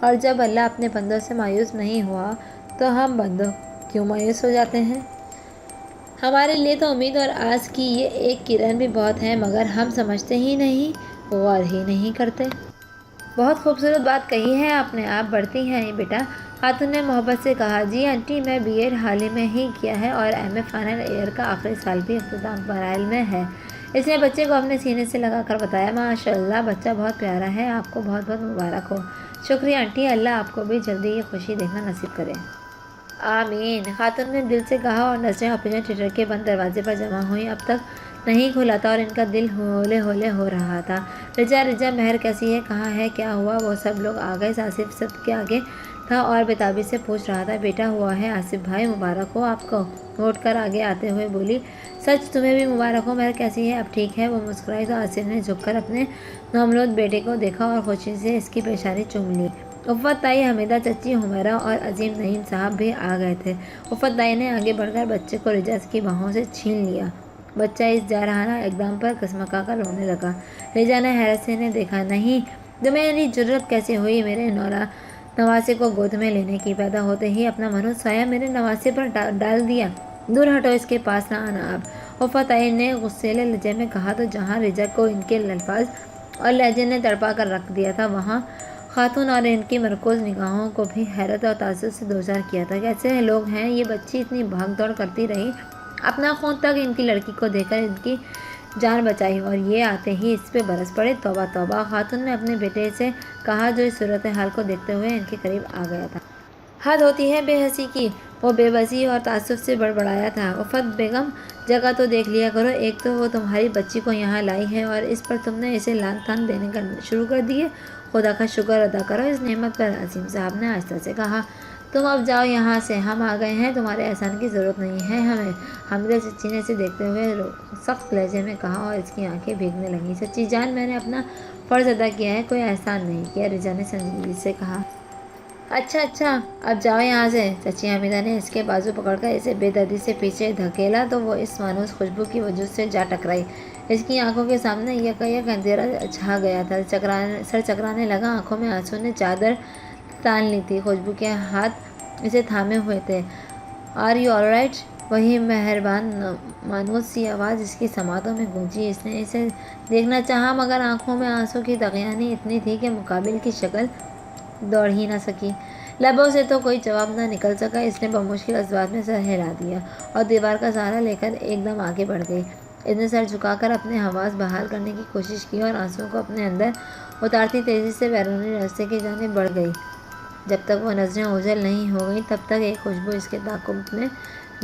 اور جب اللہ اپنے بندوں سے مایوس نہیں ہوا تو ہم بندوں کیوں مایوس ہو جاتے ہیں؟ ہمارے لیے تو امید اور آس کی یہ ایک کرن بھی بہت ہے، مگر ہم سمجھتے ہی نہیں، غور ہی نہیں کرتے۔ بہت خوبصورت بات کہی ہے آپ نے، آپ بڑھتی ہیں بیٹا، خاتون نے محبت سے کہا۔ جی آنٹی، میں بی ایڈ حال ہی میں ہی کیا ہے اور ایم اے فائنل ایئر کا آخری سال بھی اختتام مراحل میں ہے۔ اس نے بچے کو اپنے سینے سے لگا کر بتایا۔ ماشاء اللہ، بچہ بہت پیارا ہے، آپ کو بہت بہت مبارک ہو۔ شکریہ آنٹی، اللہ آپ کو بھی جلدی یہ خوشی دیکھنا نصیب کرے۔ آمین، خاتون نے دل سے کہا اور نظریں آپریشن تھیٹر کے بند دروازے پر جمع ہوئیں۔ اب تک نہیں کھلا تھا اور ان کا دل ہولے ہولے ہو رہا تھا۔ رجا مہر کیسی ہے، کہاں ہے، کیا ہوا؟ وہ سب لوگ آ گئے۔ آصف سب کے آگے تھا اور بےتابی سے پوچھ رہا تھا۔ بیٹا ہوا ہے آصف بھائی، مبارک ہو آپ کو۔ وہ اٹھ کر آگے آتے ہوئے بولی۔ سچ، تمہیں بھی مبارک ہو۔ مہر کیسی ہے، اب ٹھیک ہے؟ وہ مسکرائی تو آصف نے جھک کر اپنے نومولود بیٹے کو دیکھا اور خوشی سے اس کی پیشانی چوم لی۔ عفت تائی، حمیدہ چچی، حمیرہ اور عظیم نعیم صاحب بھی آ گئے تھے۔ عفت تائی نے آگے بڑھ کر بچے کو رجا کی باہوں سے چھین لیا۔ بچہ اس جارحانہ اقدام پر کسمکا کر رونے لگا۔ رجا نے حیرت سے انہیں دیکھا۔ نہیں، تمہیں جرأت کیسے ہوئی میرے نواسے کو گود میں لینے کی؟ پیدا ہوتے ہی اپنا منحوس سایہ میرے نواسے پر ڈال دیا، دور ہٹو، اس کے پاس نہ آنا اب، عفت تائی نے غصیلے لہجے میں کہا۔ تو جہاں رجا کو ان کے الفاظ اور لہجے نے تڑپا کر رکھ دیا تھا، وہاں خاتون اور ان کی مرکوز نگاہوں کو بھی حیرت اور تعجب سے دوچار کیا تھا۔ کیسے لوگ ہیں یہ؟ بچی اتنی بھاگ دوڑ کرتی رہی، اپنا خون تک ان کی لڑکی کو دے کر ان کی جان بچائی، اور یہ آتے ہی اس پہ برس پڑے۔ توبہ توبہ، خاتون نے اپنے بیٹے سے کہا جو اس صورتحال کو دیکھتے ہوئے ان کے قریب آ گیا تھا۔ حد ہوتی ہے بے حسی کی، وہ بے بسی اور تعصب سے بڑبڑایا تھا۔ عفت بیگم، جگہ تو دیکھ لیا کرو، ایک تو وہ تمہاری بچی کو یہاں لائی ہے اور اس پر تم نے اسے لان تان دینے شروع کر دیے۔ خدا کا شکر ادا کرو اس نعمت پر، عظیم صاحب نے آہستہ سے کہا۔ تم اب جاؤ یہاں سے، ہم آ گئے ہیں، تمہارے احسان کی ضرورت نہیں ہے ہمیں، حمیدہ چچی نے اسے دیکھتے ہوئے سخت لہجے میں کہا اور اس کی آنکھیں بھیگنے لگیں۔ چچی جان، میں نے اپنا فرض ادا کیا ہے، کوئی احسان نہیں کیا، رجا نے سنجیدگی سے کہا۔ اچھا، اب جاؤ یہاں سے۔ چچی حمیدہ نے اس کے بازو پکڑ کر اسے بے دردی سے پیچھے دھکیلا تو وہ اس مانوس خوشبو کی وجود سے جا ٹکرائی۔ اس کی آنکھوں کے سامنے یکایک اندھیرا چھا گیا تھا، سر چکرانے لگا، آنکھوں میں آنسو نے چادر تان لی تھی۔ خوشبو کے ہاتھ اسے تھامے ہوئے تھے۔ Are you all right? وہی مہربان مانوس سی آواز اس کی سماعتوں میں گونجی۔ اس نے اسے دیکھنا چاہا، مگر آنکھوں میں آنسو کی دغیانی اتنی تھی کہ مقابل کی شکل دوڑ ہی نہ سکی۔ لبوں سے تو کوئی جواب نہ نکل سکا۔ اس نے بمشکل اصوات میں سر ہلا دیا اور دیوار کا سہارا لے کر ایک دم آگے بڑھ گئی۔ اس نے سر جھکا کر اپنے حواس بحال کرنے کی کوشش کی اور آنسوؤں کو اپنے اندر اتارتی تیزی سے بیرونی راستے کی جانب بڑھ گئی۔ جب تک وہ نظریں اوجھل نہیں ہو گئیں تب تک ایک خوشبو اس کے تعاقب میں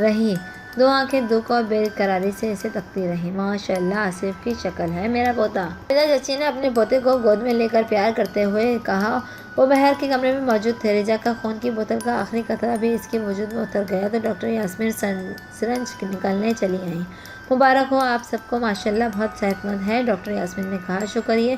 رہی۔ دو آنکھیں دکھ اور بے قراری سے اسے تکتی رہیں۔ ماشاء اللہ، آصف کی شکل ہے میرا پوتا، رجا چچی نے اپنے پوتے کو گود میں لے کر پیار کرتے ہوئے کہا۔ وہ بہر کے کمرے میں موجود تھے۔ رجا کا خون کی بوتل کا آخری قطرہ بھی اس کے وجود میں اتر گیا تو ڈاکٹر یاسمین سرنج نکالنے چلی آئیں۔ مبارک ہو آپ سب کو، ماشاءاللہ بہت صحت مند ہے، ڈاکٹر یاسمین نے کہا۔ شکریہ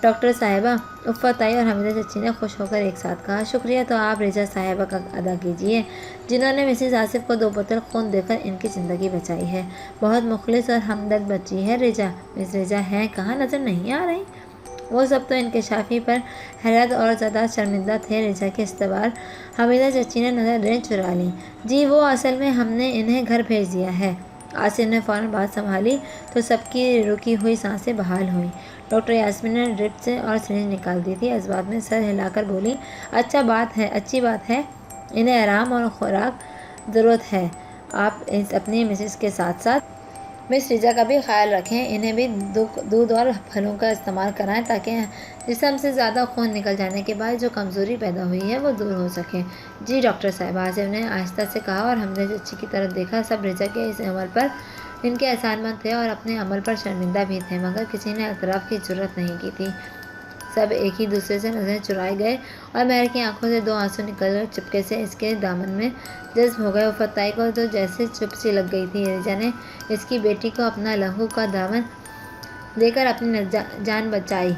ڈاکٹر صاحبہ، عفت تائی اور حمیدہ چچی نے خوش ہو کر ایک ساتھ کہا۔ شکریہ تو آپ رجا صاحبہ کا ادا کیجیے، جنہوں نے مسز آصف کو 2 بوتل خون دے کر ان کی زندگی بچائی ہے۔ بہت مخلص اور ہمدرد بچی ہے رجا۔ مس رجا ہیں کہاں، نظر نہیں آ رہی؟ وہ سب تو انکشافی پر حیرت اور زیادہ شرمندہ تھے۔ رجا کے استبار حمیدہ چچی نے نظریں چرا لیں۔ جی وہ اصل میں ہم نے انہیں گھر بھیج دیا ہے۔ آصف نے فوراً بات سنبھالی تو سب کی رکی ہوئی سانسیں بحال ہوئیں۔ ڈاکٹر یاسمین نے ڈرپ اور سرنج نکال دی تھی، اس بات میں سر ہلا کر بولی۔ اچھی بات ہے، انہیں آرام اور خوراک ضرورت ہے، آپ اپنی مسز کے ساتھ ساتھ مس رجا کا بھی خیال رکھیں، انہیں بھی دودھ اور پھلوں کا استعمال کرائیں تاکہ جسم سے زیادہ خون نکل جانے کے بعد جو کمزوری پیدا ہوئی ہے وہ دور ہو سکے۔ جی ڈاکٹر صاحب، آصف نے آہستہ سے کہا اور حمیدہ چچی کی طرف دیکھا۔ سب رجا کے اس عمل پر ان کے احسان مند تھے اور اپنے عمل پر شرمندہ بھی تھے، مگر کسی نے اعتراف کی جرأت نہیں کی تھی۔ سب ایک ہی دوسرے سے نظریں چرائے گئے اور مہر کی آنکھوں سے 2 آنسو نکل کر چپکے سے اس کے دامن میں جذب ہو گئے۔ عفت تائی کو تو جیسے چپ سی لگ گئی تھی۔ رجا نے اس کی بیٹی کو اپنا لہو کا دامن دے کر اپنی جان بچائی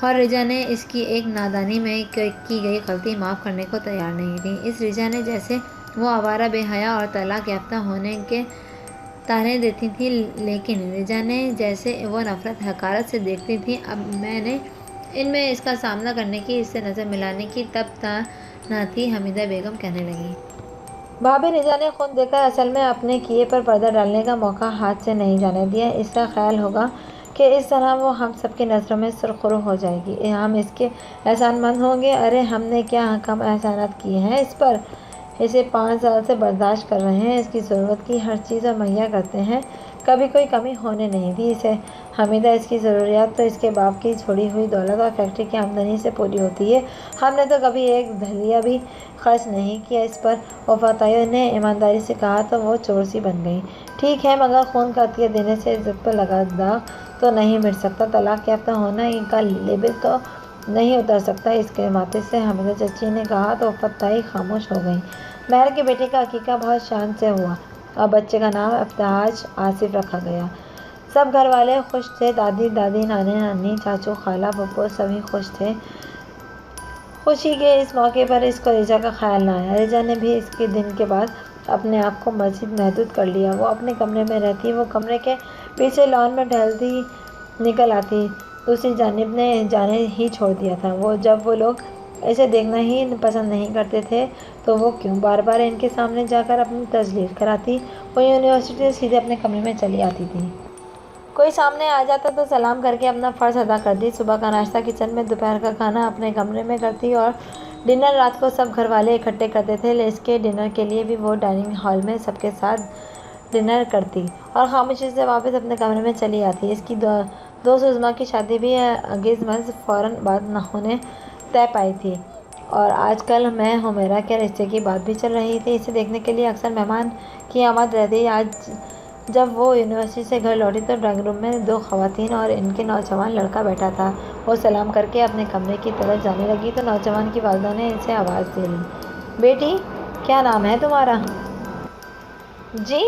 اور رجا نے اس کی ایک نادانی میں کی گئی غلطی معاف کرنے کو تیار نہیں تھی۔ اس رجا نے جیسے وہ آوارہ، بے حیا اور طلاق یافتہ ہونے کے طعنے دیتی تھی، لیکن رجا نے جیسے وہ نفرت حقارت سے دیکھتی تھی۔ اب میں نے ان میں اس کا سامنا کرنے کی، اس سے نظر ملانے کی تب نہ تھی۔ حمیدہ بیگم کہنے لگی، بھابھی رضا نے خود دیکھا، اصل میں اپنے کیے پر پردہ ڈالنے کا موقع ہاتھ سے نہیں جانے دیا۔ اس کا خیال ہوگا کہ اس طرح وہ ہم سب کی نظروں میں سرخرو ہو جائے گی، ہم اس کے احسان مند ہوں گے۔ ارے ہم نے کیا کم احسانات کیے ہیں اس پر، اسے 5 سال سے برداشت کر رہے ہیں، اس کی ضرورت کی ہر چیز اور مہیا کرتے ہیں، کبھی کوئی کمی ہونے نہیں دی اسے۔ حمیدہ اس کی ضروریات تو اس کے باپ کی چھوڑی ہوئی دولت اور فیکٹری کی آمدنی سے پوری ہوتی ہے، ہم نے تو کبھی ایک دھلیا بھی خرچ نہیں کیا اس پر۔ وفاتائیوں نے ایمانداری سے کہا تو وہ چور سی بن گئی۔ ٹھیک ہے، مگر خون کا عطیہ دینے سے عزت پر لگا داغ تو نہیں مٹ سکتا، طلاق یافتہ ہونا ان کا لیبل تو نہیں اتر سکتا اس کے ماتھے سے۔ حمیدہ چچی نے کہا تو وفاتائی خاموش ہو گئیں۔ مہر کے بیٹے کا عقیقہ بہت شان سے ہوا اور بچے کا نام ابتہاج آصف رکھا گیا۔ سب گھر والے خوش تھے، دادی دادی، نانے نانی، چاچو، خالہ، پھپھو سبھی خوش تھے۔ خوشی کے اس موقع پر اس کو رجا کا خیال نہ آیا۔ رجا نے بھی اس کے دن کے بعد اپنے آپ کو مزید محدود کر لیا۔ وہ اپنے کمرے میں رہتی، وہ کمرے کے پیچھے لان میں ٹہلتی نکل آتی، دوسری جانب نے جانے ہی چھوڑ دیا تھا۔ جب وہ لوگ اسے دیکھنا ہی پسند نہیں کرتے تھے تو وہ کیوں بار بار ان کے سامنے جا کر اپنی تجلیل کراتی؟ وہ یونیورسٹی سے سیدھے اپنے کمرے میں چلی آتی تھی۔ کوئی سامنے آ جاتا تو سلام کر کے اپنا فرض ادا کرتی، صبح کا ناشتہ کچن میں، دوپہر کا کھانا اپنے کمرے میں کرتی اور ڈنر رات کو سب گھر والے اکٹھے کرتے تھے اس کے ڈنر کے لیے بھی وہ ڈائننگ ہال میں سب کے ساتھ ڈنر کرتی اور خاموشی سے واپس اپنے کمرے میں چلی آتی۔ اس کی دوست عظمیٰ کی شادی بھی انگیزمنٹ فوراً بعد ہونے طے پائی تھی اور آج کل میں حمیرہ کے رشتے کی بات بھی چل رہی تھی۔ اسے دیکھنے کے لیے اکثر مہمان کی آمد رہتی۔ آج جب وہ یونیورسٹی سے گھر لوٹی تو ڈرائنگ روم میں 2 خواتین اور ان کے نوجوان لڑکا بیٹھا تھا۔ وہ سلام کر کے اپنے کمرے کی طرف جانے لگی تو نوجوان کی والدہ نے اسے آواز دے لی، بیٹی کیا نام ہے تمہارا؟ جی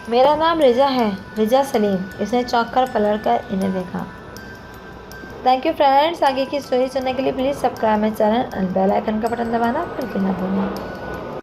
میرا نام رجا ہے، رجا سلیم۔ اس نے چونک کر پلٹ کر انہیں دیکھا۔ تھینک یو فرینڈس، آگے کی اسٹوری سننے کے لیے پلیز سبسکرائب مائی چینل اور بیل آئیکن کا بٹن دبانا بالکل نہ بھولیں۔